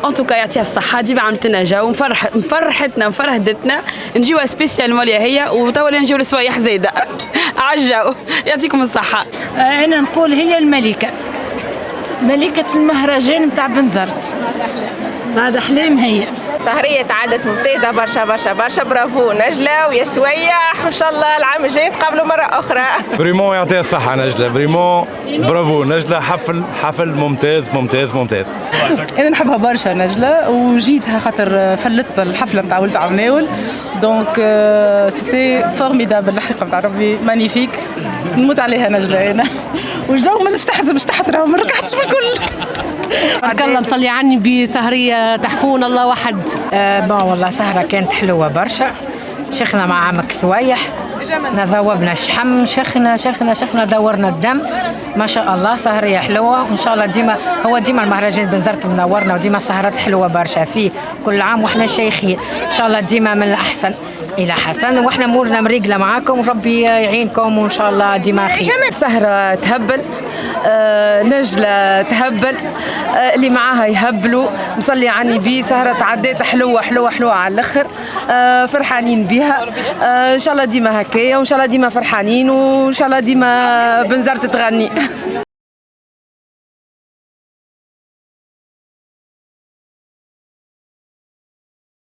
ان توكا يعطيها الصحه، ديما عملت لنا جو مفرحتنا مفرهدتنا، نجيوها سبيسيال موليا هي، وتوا نجيو لسوايح زايده عالجو. يعطيكم الصحه. انا نقول هي الملكه، ملكه المهرجان نتاع بنزرت، بعد حليم هي. سهرية تعدت ممتازة برشا برشا برشا، برافو نجلة ويا سويح، وإن شاء الله العام الجاي نتقابلوا مرة أخرى. فريمون يعطيها الصحة نجلة، فريمون برافو نجلة، حفل ممتاز ممتاز ممتاز. أنا نحبها برشا نجلة، وجيتها خاطر فلت الحفلة نتاع ولد عماول، دونك سيتي فورميدابل الحقيقة نتاع ربي، مانيفيك، نموت عليها نجلة أنا. والجو مانيش تحت راهو ما ركعتش بالكل. بارك الله مصلي عني بسهرية تحفون الله وحد. بون والله سهرة كانت حلوة برشا، شيخنا مع عمك سوايح، ذوبنا الشحم، شيخنا دورنا الدم، ما شاء الله سهرية حلوة، وإن شاء الله ديما المهرجان بنزرت منورنا، وديما سهرات حلوة برشا فيه كل عام، وإحنا شيخين إن شاء الله ديما من الأحسن إلى حسن، وإحنا أمورنا مريقلة معاكم، وربي يعينكم، وإن شاء الله ديما خير. سهرة تهبل، نجلة تهبل، اللي معاها يهبلوا، مصلي عني بيه، سهرة تعديت حلوة حلوة حلوة على الآخر، فرحانين بها، إن شاء الله ديما هكايا، وإن شاء الله ديما فرحانين، وإن شاء الله ديما بنزرت تغني.